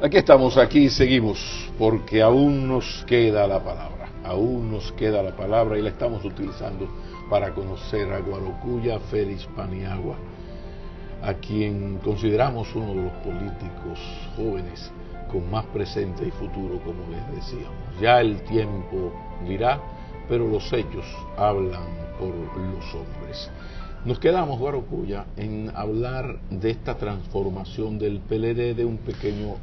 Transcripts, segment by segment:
Aquí estamos, aquí seguimos, porque aún nos queda la palabra y la estamos utilizando para conocer a Guarocuya Félix Paniagua, a quien consideramos uno de los políticos jóvenes con más presente y futuro, como les decíamos. Ya el tiempo dirá, pero los hechos hablan por los hombres. Nos quedamos, Guarocuya, en hablar de esta transformación del PLD de un pequeño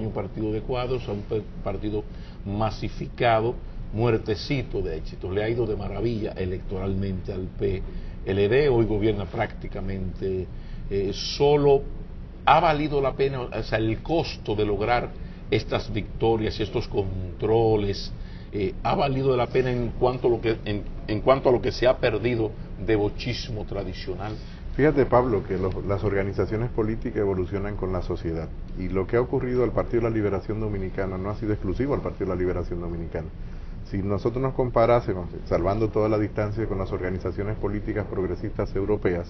partido de cuadros a un partido masificado, muertecito de éxitos. Le ha ido de maravilla electoralmente al PLD, hoy gobierna prácticamente solo. Ha valido la pena, o sea, el costo de lograr estas victorias y estos controles, ha valido la pena en cuanto a lo que se ha perdido de bochismo tradicional. Fíjate, Pablo, que las organizaciones políticas evolucionan con la sociedad, y lo que ha ocurrido al Partido de la Liberación Dominicana no ha sido exclusivo al Partido de la Liberación Dominicana. Si nosotros nos comparásemos, salvando toda la distancia, con las organizaciones políticas progresistas europeas,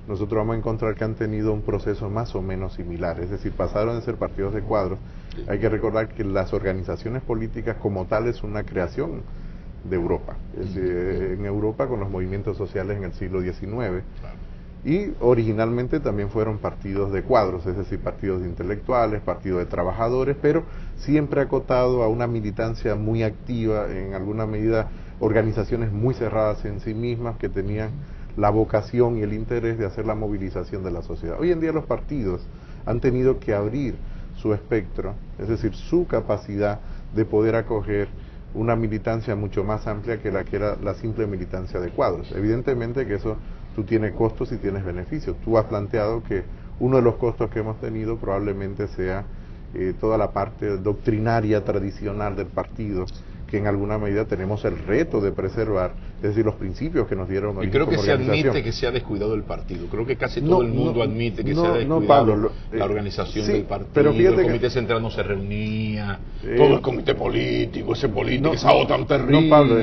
nosotros vamos a encontrar que han tenido un proceso más o menos similar, es decir, pasaron de ser partidos de cuadros. Hay que recordar que las organizaciones políticas como tal es una creación de Europa, es decir, en Europa con los movimientos sociales en el siglo XIX, y originalmente también fueron partidos de cuadros, es decir, partidos de intelectuales, partidos de trabajadores, pero siempre acotado a una militancia muy activa, en alguna medida organizaciones muy cerradas en sí mismas que tenían la vocación y el interés de hacer la movilización de la sociedad. Hoy en día los partidos han tenido que abrir su espectro, es decir, su capacidad de poder acoger una militancia mucho más amplia que era la simple militancia de cuadros. Evidentemente que eso tú tienes costos y tienes beneficios. Tú has planteado que uno de los costos que hemos tenido probablemente sea toda la parte doctrinaria tradicional del partido, que en alguna medida tenemos el reto de preservar, es decir, los principios que nos dieron. Y creo que se admite que se ha descuidado el partido. Creo que casi todo el mundo admite que se ha descuidado Pablo, la organización del partido. Pero el comité central no se reunía, todo el comité político, esa voz tan terrible. No, Pablo,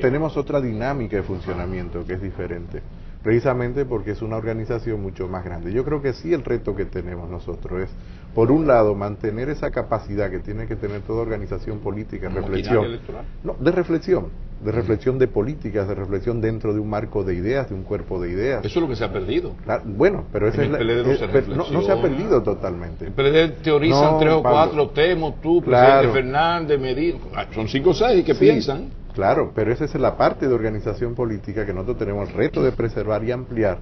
tenemos otra dinámica de funcionamiento que es diferente, precisamente porque es una organización mucho más grande. Yo creo que sí, el reto que tenemos nosotros es, por un lado, mantener esa capacidad que tiene que tener toda organización política, reflexión, de reflexión de políticas, de reflexión dentro de un marco de ideas, de un cuerpo de ideas. Eso es lo que se ha perdido. Bueno, pero eso no se ha perdido totalmente. El PLD teorizan tres o cuatro temas, tú, presidente Fernández, Medina, son 5 o 6 que piensan. Claro, pero esa es la parte de organización política que nosotros tenemos el reto de preservar y ampliar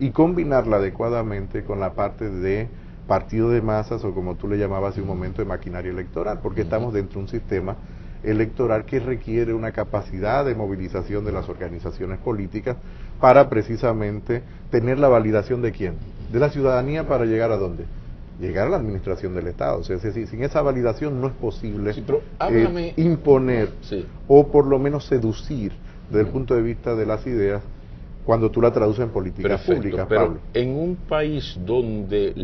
y combinarla adecuadamente con la parte de partido de masas, o como tú le llamabas hace un momento, de maquinaria electoral, porque estamos dentro de un sistema electoral que requiere una capacidad de movilización de las organizaciones políticas para precisamente tener la validación de ¿quién? De la ciudadanía, para llegar ¿a dónde? Llegar a la administración del Estado. O sea, es decir, sin esa validación no es posible imponer o por lo menos seducir desde el punto de vista de las ideas cuando tú la traduces en políticas públicas, pero Pablo. En un país donde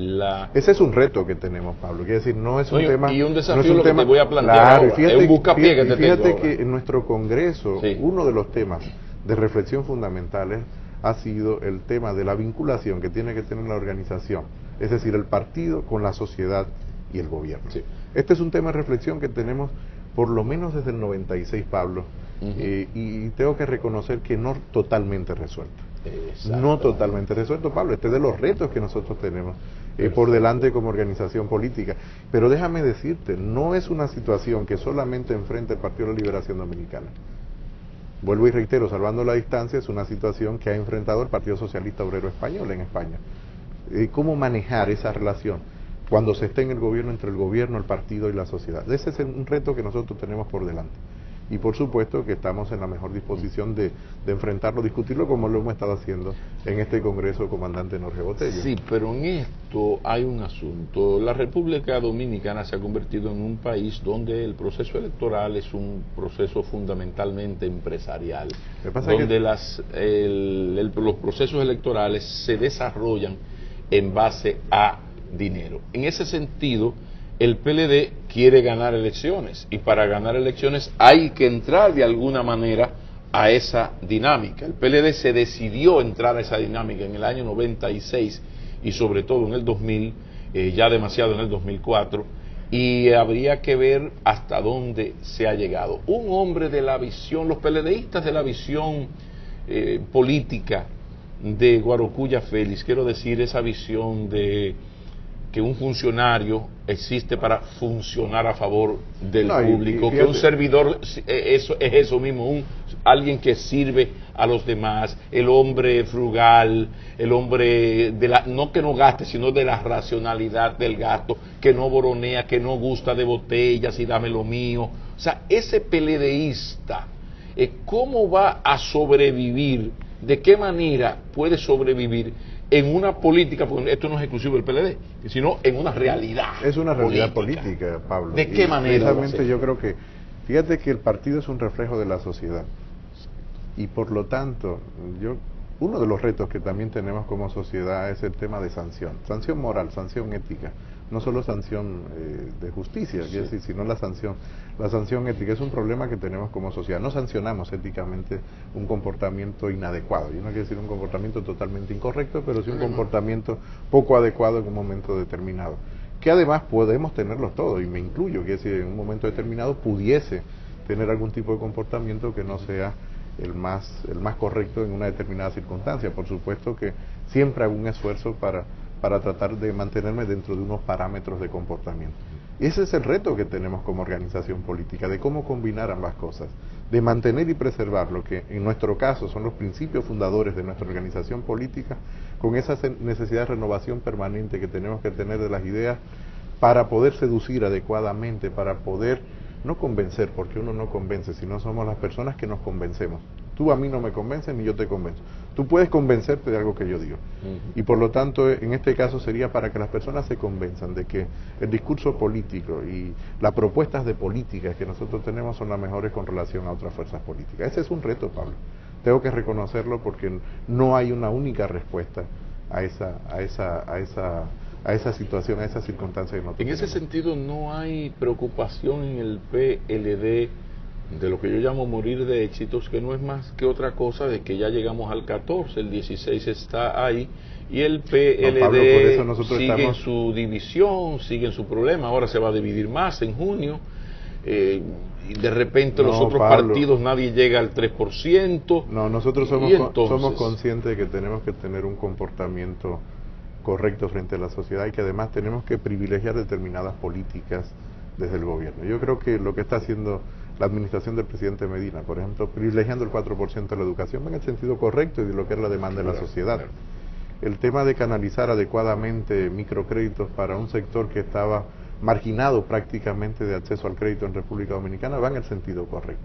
ese es un reto que tenemos, Pablo, quiere decir, no es un tema... Y un desafío lo que te voy a plantear ahora, es un buscapié que te tengo ahora. Fíjate que en nuestro Congreso, uno de los temas de reflexión fundamentales ha sido el tema de la vinculación que tiene que tener la organización, es decir, el partido con la sociedad y el gobierno. Este es un tema de reflexión que tenemos por lo menos desde el 96, Pablo, y tengo que reconocer que no totalmente resuelto. No totalmente resuelto, Pablo. Este es de los retos que nosotros tenemos por delante como organización política. Pero déjame decirte, no es una situación que solamente enfrenta el Partido de la Liberación Dominicana. Vuelvo y reitero, salvando la distancia, es una situación que ha enfrentado el Partido Socialista Obrero Español en España. ¿Cómo manejar esa relación cuando se esté en el gobierno, entre el gobierno, el partido y la sociedad? Ese es un reto que nosotros tenemos por delante. Y por supuesto que estamos en la mejor disposición de enfrentarlo, discutirlo, como lo hemos estado haciendo en este Congreso, comandante Jorge Botello. Sí, pero en esto hay un asunto. La República Dominicana se ha convertido en un país donde el proceso electoral es un proceso fundamentalmente empresarial, donde los procesos electorales se desarrollan en base a dinero. En ese sentido, el PLD quiere ganar elecciones, y para ganar elecciones hay que entrar de alguna manera a esa dinámica. El PLD se decidió entrar a esa dinámica en el año 96 y sobre todo en el 2000 ya demasiado en el 2004, y habría que ver hasta dónde se ha llegado. Un hombre de la visión, los PLDistas de la visión política de Guarocuya Félix, quiero decir, esa visión de que un funcionario existe para funcionar a favor del público, que un servidor es eso mismo, alguien que sirve a los demás, el hombre frugal, el hombre no que no gaste, sino de la racionalidad del gasto, que no boronea, que no gusta de botellas y dame lo mío. O sea, ese peledeísta, ¿cómo va a sobrevivir? ¿De qué manera puede sobrevivir en una política, porque esto no es exclusivo del PLD, sino en una realidad? Es una realidad política, Pablo. ¿De qué manera? Precisamente yo creo que, fíjate que el partido es un reflejo de la sociedad. Y por lo tanto, uno de los retos que también tenemos como sociedad es el tema de sanción moral, sanción ética, no solo sanción de justicia, sí, decir, sino la sanción ética. Es un problema que tenemos como sociedad. No sancionamos éticamente un comportamiento inadecuado. Yo no quiero decir un comportamiento totalmente incorrecto, pero sí un comportamiento poco adecuado en un momento determinado. Que además podemos tenerlos todos, y me incluyo, que si en un momento determinado pudiese tener algún tipo de comportamiento que no sea el más correcto en una determinada circunstancia. Por supuesto que siempre hago un esfuerzo para tratar de mantenerme dentro de unos parámetros de comportamiento. Y ese es el reto que tenemos como organización política, de cómo combinar ambas cosas, de mantener y preservar lo que en nuestro caso son los principios fundadores de nuestra organización política, con esa necesidad de renovación permanente que tenemos que tener de las ideas para poder seducir adecuadamente, para poder no convencer, porque uno no convence, sino somos las personas que nos convencemos. Tú a mí no me convences ni yo te convenzo. Tú puedes convencerte de algo que yo digo. Y por lo tanto, en este caso sería para que las personas se convenzan de que el discurso político y las propuestas de políticas que nosotros tenemos son las mejores con relación a otras fuerzas políticas. Ese es un reto, Pablo. Tengo que reconocerlo porque no hay una única respuesta a esa situación, a esa circunstancia. En ese sentido, no hay preocupación en el PLD de lo que yo llamo morir de éxitos, que no es más que otra cosa de que ya llegamos al 14, el 16 está ahí, y el PLD Pablo, por eso sigue en su división, sigue en su problema, ahora se va a dividir más en junio, y de repente los otros partidos nadie llega al 3%. No, nosotros somos conscientes de que tenemos que tener un comportamiento correcto frente a la sociedad y que además tenemos que privilegiar determinadas políticas desde el gobierno. Yo creo que lo que está haciendo la administración del presidente Medina, por ejemplo, privilegiando el 4% de la educación, va en el sentido correcto y de lo que es la demanda de la sociedad. El tema de canalizar adecuadamente microcréditos para un sector que estaba marginado prácticamente de acceso al crédito en República Dominicana va en el sentido correcto.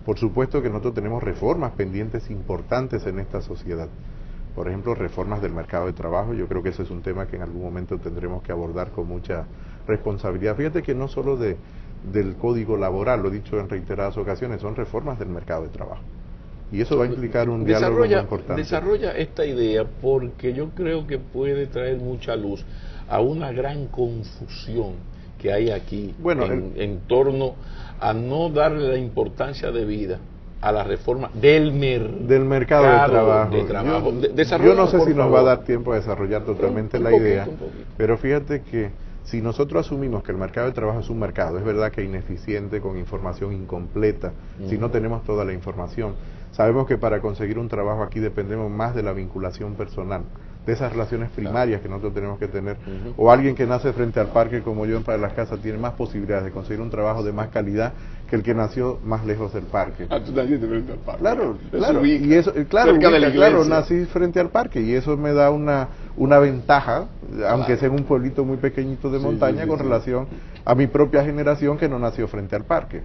Por supuesto que nosotros tenemos reformas pendientes importantes en esta sociedad. Por ejemplo, reformas del mercado de trabajo. Yo creo que ese es un tema que en algún momento tendremos que abordar con mucha responsabilidad. Fíjate que no solo del código laboral, lo he dicho en reiteradas ocasiones, son reformas del mercado de trabajo. Y eso va a implicar un diálogo muy importante. Desarrolla esta idea porque yo creo que puede traer mucha luz a una gran confusión que hay aquí en torno a no darle la importancia debida a la reforma del mercado de trabajo. Yo no sé si nos va a dar tiempo a desarrollar totalmente la idea, pero fíjate que si nosotros asumimos que el mercado de trabajo es un mercado, es verdad que ineficiente, con información incompleta, si no tenemos toda la información. Sabemos que para conseguir un trabajo aquí dependemos más de la vinculación personal, de esas relaciones primarias que nosotros tenemos que tener. O alguien que nace frente al parque como yo en Para las Casas tiene más posibilidades de conseguir un trabajo de más calidad que el que nació más lejos del parque. Tú naciste frente al parque. Claro, y eso, claro, nací frente al parque y eso me da una ventaja, aunque sea en un pueblito muy pequeñito de montaña, con relación a mi propia generación que no nació frente al parque.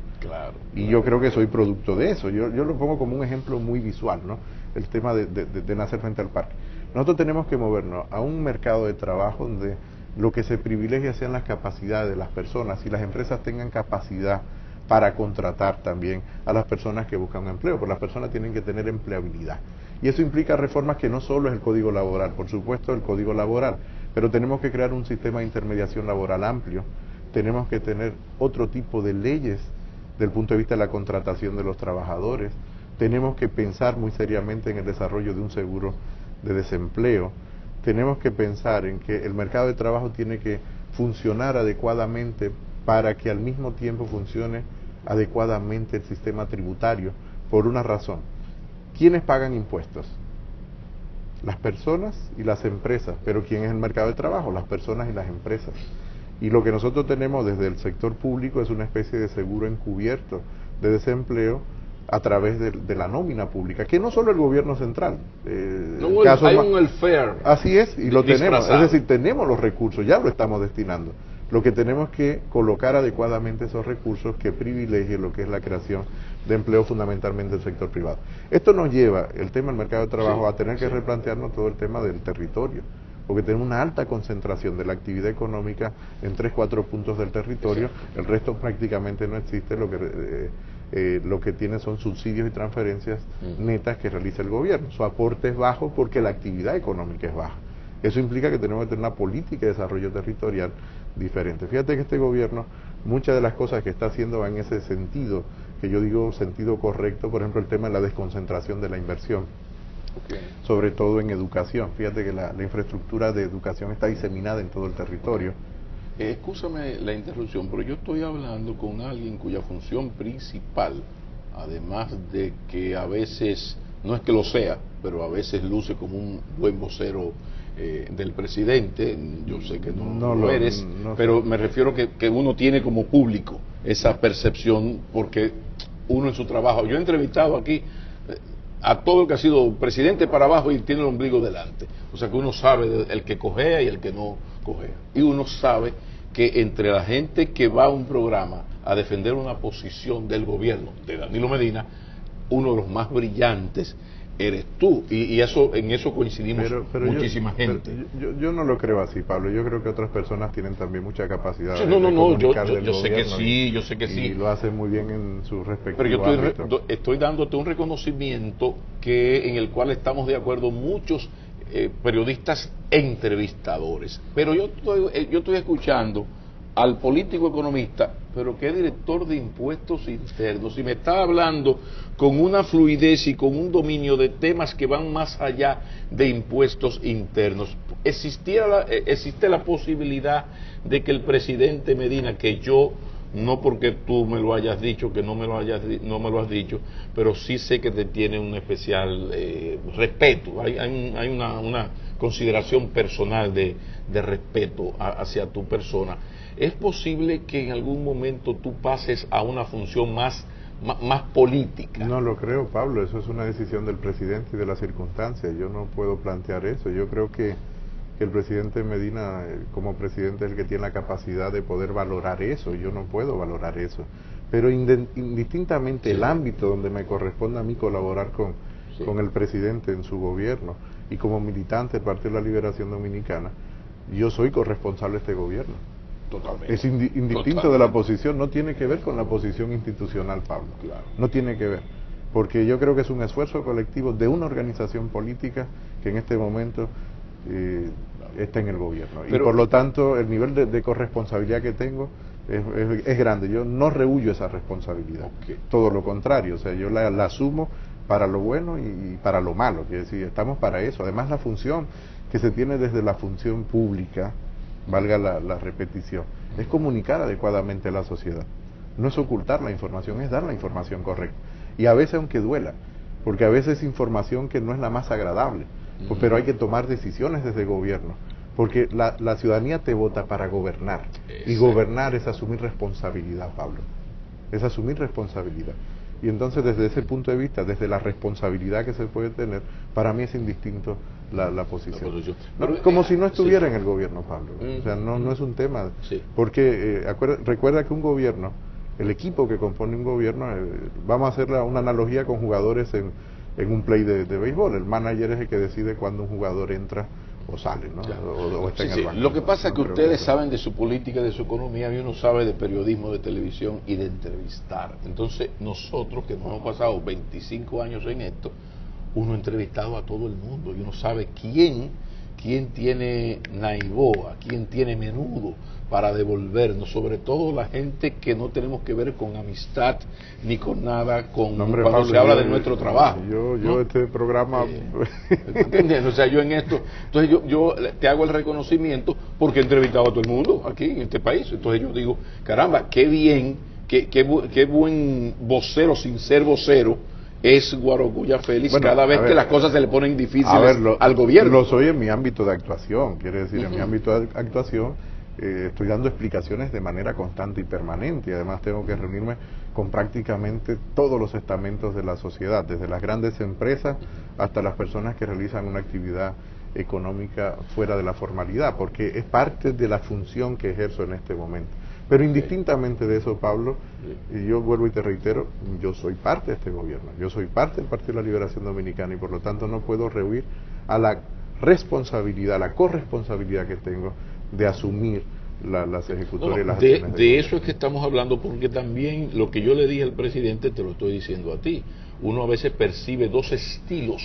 Y yo creo que soy producto de eso. Yo lo pongo como un ejemplo muy visual, ¿no? El tema de nacer frente al parque. Nosotros tenemos que movernos a un mercado de trabajo donde lo que se privilegia sean las capacidades de las personas y las empresas tengan capacidad para contratar también a las personas que buscan un empleo, porque las personas tienen que tener empleabilidad. Y eso implica reformas que no solo es el Código Laboral, por supuesto el Código Laboral, pero tenemos que crear un sistema de intermediación laboral amplio, tenemos que tener otro tipo de leyes del punto de vista de la contratación de los trabajadores, tenemos que pensar muy seriamente en el desarrollo de un seguro de desempleo, tenemos que pensar en que el mercado de trabajo tiene que funcionar adecuadamente para que al mismo tiempo funcione adecuadamente el sistema tributario, por una razón. ¿Quiénes pagan impuestos? Las personas y las empresas. Pero ¿quién es el mercado de trabajo? Las personas y las empresas. Y lo que nosotros tenemos desde el sector público es una especie de seguro encubierto de desempleo a través de la nómina pública, que no solo el gobierno central. Hay un welfare. Así es, y lo tenemos. Disfrazado. Es decir, tenemos los recursos, ya lo estamos destinando. Lo que tenemos que colocar adecuadamente esos recursos que privilegien lo que es la creación de empleo fundamentalmente del sector privado. Esto nos lleva, el tema del mercado de trabajo, a tener que replantearnos todo el tema del territorio, porque tenemos una alta concentración de la actividad económica en 3-4 puntos del territorio, el resto prácticamente no existe, lo que tiene son subsidios y transferencias netas que realiza el gobierno. Su aporte es bajo porque la actividad económica es baja. Eso implica que tenemos que tener una política de desarrollo territorial diferente. Fíjate que este gobierno, muchas de las cosas que está haciendo van en ese sentido, que yo digo sentido correcto, por ejemplo el tema de la desconcentración de la inversión, sobre todo en educación. Fíjate que la infraestructura de educación está diseminada en todo el territorio. Escúchame la interrupción, pero yo estoy hablando con alguien cuya función principal, además de que a veces, no es que lo sea, pero a veces luce como un buen vocero del presidente, yo sé que no lo eres, pero me refiero que uno tiene como público esa percepción, porque uno en su trabajo, yo he entrevistado aquí a todo el que ha sido presidente para abajo y tiene el ombligo delante, o sea que uno sabe el que cojea y el que no cojea, y uno sabe que entre la gente que va a un programa a defender una posición del gobierno de Danilo Medina, uno de los más brillantes eres tú, y eso, en eso coincidimos pero muchísima gente. Yo no lo creo así, Pablo. Yo creo que otras personas tienen también mucha capacidad Sí, de comunicar del yo sé que gobierno sí, yo sé que sí. Y lo hacen muy bien en su respectivo Pero yo ámbito. estoy dándote un reconocimiento en el cual estamos de acuerdo muchos periodistas e entrevistadores. Pero yo estoy escuchando al político economista, pero que es director de impuestos internos, y me está hablando con una fluidez y con un dominio de temas que van más allá de impuestos internos. ¿Existe la posibilidad de que el presidente Medina, que yo, no porque tú me lo hayas dicho, que no me lo has dicho, pero sí sé que te tiene un especial respeto, hay una consideración personal de respeto hacia tu persona? ¿Es posible que en algún momento tú pases a una función más política? No lo creo, Pablo. Eso es una decisión del presidente y de las circunstancias. Yo no puedo plantear eso. Yo creo que el presidente Medina, como presidente, es el que tiene la capacidad de poder valorar eso. Yo no puedo valorar eso. Pero indistintamente el ámbito donde me corresponde a mí colaborar con el presidente en su gobierno y como militante del Partido de la Liberación Dominicana, yo soy corresponsable de este gobierno. Totalmente. Es indistinto de la posición, no tiene que ver con la posición institucional, Pablo. Claro. No tiene que ver, porque yo creo que es un esfuerzo colectivo de una organización política que en este momento está en el gobierno. Pero, y por lo tanto, el nivel de corresponsabilidad que tengo es grande. Yo no rehuyo esa responsabilidad. Todo lo contrario, o sea, yo la asumo para lo bueno y para lo malo. Quiere decir, estamos para eso. Además, la función que se tiene desde la función pública, valga la repetición, es comunicar adecuadamente a la sociedad. No es ocultar la información, es dar la información correcta. Y a veces aunque duela, porque a veces es información que no es la más agradable, pero hay que tomar decisiones desde el gobierno, porque la ciudadanía te vota para gobernar, y gobernar es asumir responsabilidad, Pablo, es asumir responsabilidad. Y entonces desde ese punto de vista, desde la responsabilidad que se puede tener, para mí es indistinto la posición. Como si no estuviera en el gobierno, Pablo. O sea, no es un tema. Porque recuerda que un gobierno, el equipo que compone un gobierno, vamos a hacer una analogía con jugadores en un play de béisbol. El manager es el que decide cuándo un jugador entra o sale, ¿no? O está en el banco. Lo que pasa es que ustedes saben de su política, de su economía, y uno sabe de periodismo, de televisión y de entrevistar. Entonces, nosotros que nos hemos pasado 25 años en esto, uno ha entrevistado a todo el mundo y uno sabe quién quién tiene Naiboa, quién tiene Menudo para devolvernos, sobre todo la gente que no tenemos que ver con amistad ni con nada, con no, hombre, cuando Pablo, se habla de nuestro trabajo. Yo este programa... ¿Entiendes? O sea, yo en esto, entonces yo te hago el reconocimiento porque he entrevistado a todo el mundo aquí en este país. Entonces yo digo, caramba, qué bien, qué buen vocero sin ser vocero es Guarocuya Félix, bueno, cada vez que las cosas se le ponen difíciles al gobierno. Lo soy en mi ámbito de actuación, quiere decir, en mi ámbito de actuación estoy dando explicaciones de manera constante y permanente, y además tengo que reunirme con prácticamente todos los estamentos de la sociedad, desde las grandes empresas hasta las personas que realizan una actividad económica fuera de la formalidad, porque es parte de la función que ejerzo en este momento. Pero indistintamente de eso, Pablo, y yo vuelvo y te reitero, yo soy parte de este gobierno, yo soy parte del Partido de la Liberación Dominicana y por lo tanto no puedo rehuir a la responsabilidad, a la corresponsabilidad que tengo de asumir las ejecutorias y las acciones. De eso es que estamos hablando, porque también lo que yo le dije al presidente te lo estoy diciendo a ti. Uno a veces percibe dos estilos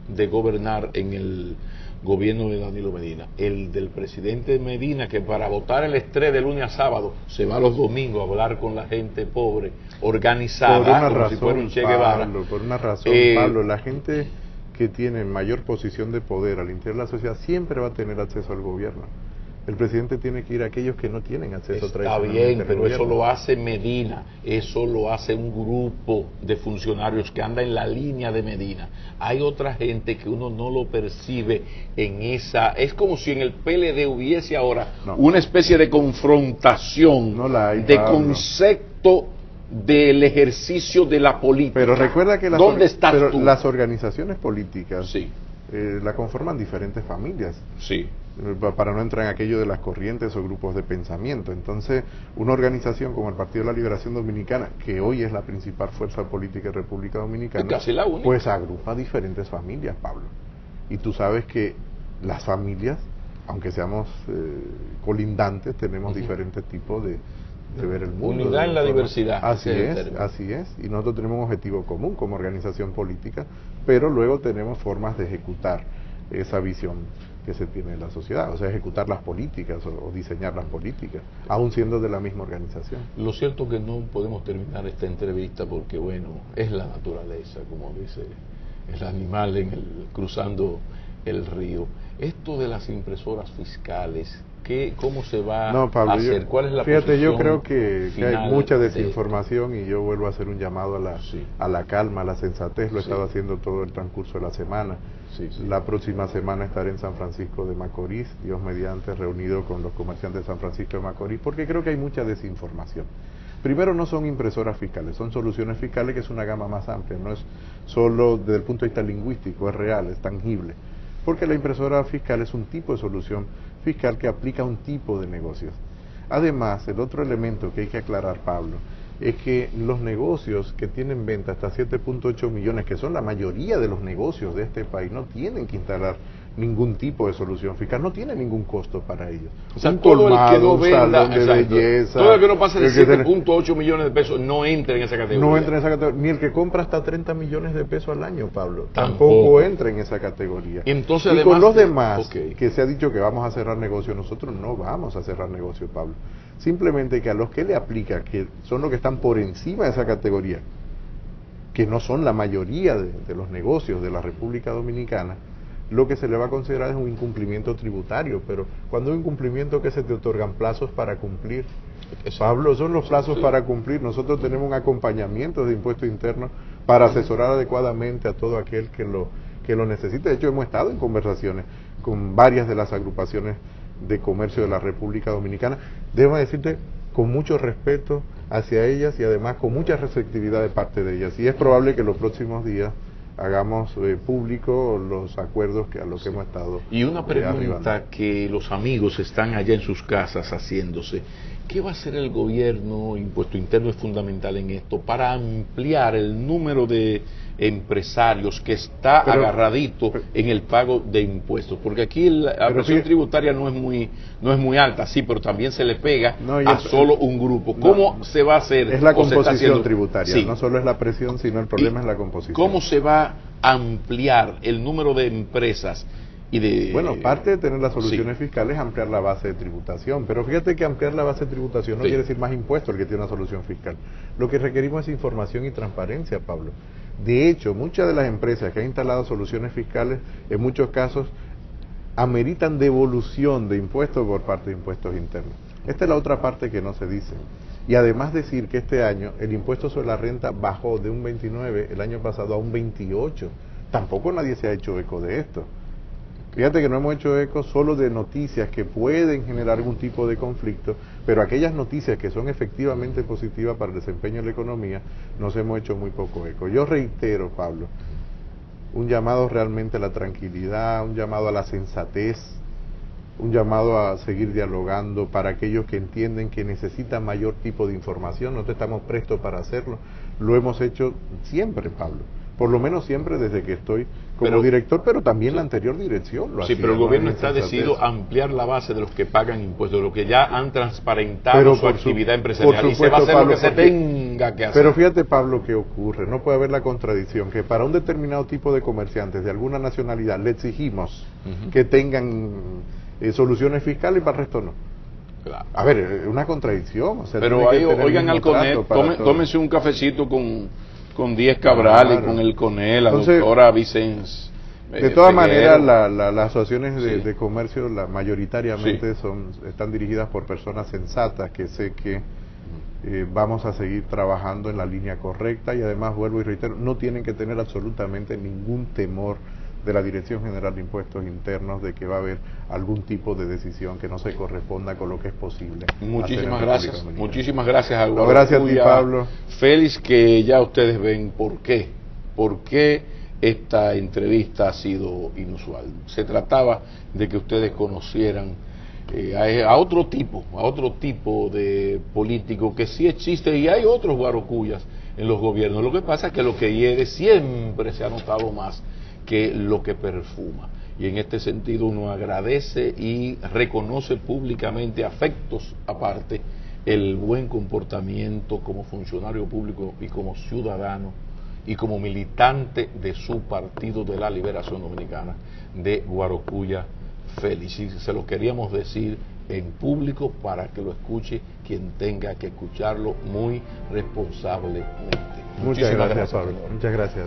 de gobernar en el gobierno de Danilo Medina. El del presidente Medina, que para votar el estrés de lunes a sábado se va los domingos a hablar con la gente pobre, organizada, por una como razón, si fuera un Che Guevara. Pablo, por una razón, Pablo, la gente que tiene mayor posición de poder al interior de la sociedad siempre va a tener acceso al gobierno. El presidente tiene que ir a aquellos que no tienen acceso tradicionalmente. Está bien, pero eso lo hace Medina, eso lo hace un grupo de funcionarios que anda en la línea de Medina. Hay otra gente que uno no lo percibe en esa... Es como si en el PLD hubiese ahora una especie de confrontación de concepto del ejercicio de la política. Pero recuerda que ¿Dónde estás tú? Las organizaciones políticas sí. La conforman diferentes familias. Sí. Para no entrar en aquello de las corrientes o grupos de pensamiento. Entonces, una organización como el Partido de la Liberación Dominicana, que hoy es la principal fuerza política de República Dominicana, casi la única, pues agrupa diferentes familias, Pablo. Y tú sabes que las familias, aunque seamos colindantes, tenemos diferentes tipos de ver el mundo. Unidad en la diversidad. Así es. Y nosotros tenemos un objetivo común como organización política, pero luego tenemos formas de ejecutar esa visión que se tiene en la sociedad, o sea, ejecutar las políticas o diseñar las políticas, aún siendo de la misma organización. Lo cierto es que no podemos terminar esta entrevista porque, bueno, es la naturaleza, como dice el animal cruzando el río. Esto de las impresoras fiscales, ¿cómo se va Pablo, a hacer? ¿Cuál es la fíjate, posición yo creo que hay mucha desinformación de... y yo vuelvo a hacer un llamado a la calma, a la sensatez. Lo he estado haciendo todo el transcurso de la semana. La próxima semana estaré en San Francisco de Macorís, Dios mediante, reunido con los comerciantes de San Francisco de Macorís, porque creo que hay mucha desinformación. Primero, no son impresoras fiscales, son soluciones fiscales, que es una gama más amplia, no es solo desde el punto de vista lingüístico, es real, es tangible. Porque la impresora fiscal es un tipo de solución fiscal que aplica a un tipo de negocios. Además, el otro elemento que hay que aclarar, Pablo, es que los negocios que tienen venta hasta 7.8 millones, que son la mayoría de los negocios de este país, no tienen que instalar ningún tipo de solución fiscal, no tiene ningún costo para ellos. O sea, un todo colmado, el que no venda, un salón de belleza, todo el que no pase de 7.8 millones de pesos no entra en esa categoría. No entra en esa categoría, ni el que compra hasta 30 millones de pesos al año, Pablo, tampoco entra en esa categoría. Entonces, y además, con los demás, que se ha dicho que vamos a cerrar negocios, nosotros no vamos a cerrar negocios, Pablo. Simplemente que a los que le aplica, que son los que están por encima de esa categoría, que no son la mayoría de los negocios de la República Dominicana, lo que se le va a considerar es un incumplimiento tributario. Pero cuando hay un incumplimiento, que se te otorgan plazos para cumplir. Pablo, son los plazos para cumplir. Nosotros tenemos un acompañamiento de impuestos internos para asesorar adecuadamente a todo aquel que lo necesite. De hecho, hemos estado en conversaciones con varias de las agrupaciones de comercio de la República Dominicana. Debo decirte, con mucho respeto hacia ellas y además con mucha receptividad de parte de ellas. Y es probable que los próximos días hagamos público los acuerdos a los que hemos estado. Y una pregunta arribando, que los amigos están allá en sus casas haciéndose: ¿qué va a hacer el gobierno? Impuesto interno es fundamental en esto, para ampliar el número de empresarios que está agarradito en el pago de impuestos, porque aquí la presión tributaria no es muy alta, sí, pero también se le pega a solo un grupo. ¿Cómo se va a hacer? Es la composición tributaria, no solo es la presión, sino el problema es la composición. ¿Cómo se va a ampliar el número de empresas Bueno, parte de tener las soluciones fiscales es ampliar la base de tributación, pero fíjate que ampliar la base de tributación no quiere decir más impuestos el que tiene una solución fiscal. Lo que requerimos es información y transparencia, Pablo. De hecho, muchas de las empresas que han instalado soluciones fiscales, en muchos casos, ameritan devolución de impuestos por parte de impuestos internos. Esta es la otra parte que no se dice. Y además decir que este año el impuesto sobre la renta bajó de un 29 el año pasado a un 28. Tampoco nadie se ha hecho eco de esto. Fíjate que no hemos hecho eco solo de noticias que pueden generar algún tipo de conflicto, pero aquellas noticias que son efectivamente positivas para el desempeño de la economía, nos hemos hecho muy poco eco. Yo reitero, Pablo, un llamado realmente a la tranquilidad, un llamado a la sensatez, un llamado a seguir dialogando para aquellos que entienden que necesitan mayor tipo de información. Nosotros estamos prestos para hacerlo. Lo hemos hecho siempre, Pablo. Por lo menos siempre desde que estoy como director, pero también la anterior dirección lo hacía. Sí, pero el gobierno está decidido a ampliar la base de los que pagan impuestos, de los que ya han transparentado su actividad empresarial, y se va a hacer lo que se tenga que hacer. Pero fíjate, Pablo, que ocurre, no puede haber la contradicción, que para un determinado tipo de comerciantes de alguna nacionalidad le exigimos que tengan soluciones fiscales y para el resto no. Claro. A ver, una contradicción. O sea, pero ahí, oigan al CONEL, tómense un cafecito con Díez Cabral, claro, y con el CONEL, la doctora Vicens. De todas maneras, las asociaciones de comercio mayoritariamente están dirigidas por personas sensatas, que sé que vamos a seguir trabajando en la línea correcta, y además, vuelvo y reitero, no tienen que tener absolutamente ningún temor de la Dirección General de Impuestos Internos de que va a haber algún tipo de decisión que no se corresponda con lo que es posible. Muchísimas gracias. Muchísimas gracias a Guadalupe. Gracias a ti, Pablo. Félix, que ya ustedes ven por qué esta entrevista ha sido inusual. Se trataba de que ustedes conocieran a otro tipo de político que sí existe, y hay otros guarocuyas en los gobiernos. Lo que pasa es que lo que hiere siempre se ha notado más que lo que perfuma, y en este sentido uno agradece y reconoce públicamente, afectos aparte, el buen comportamiento como funcionario público y como ciudadano y como militante de su Partido de la Liberación Dominicana, de Guarocuya Félix. Y se lo queríamos decir en público para que lo escuche quien tenga que escucharlo muy responsablemente. Muchas gracias, Pablo. Muchas gracias.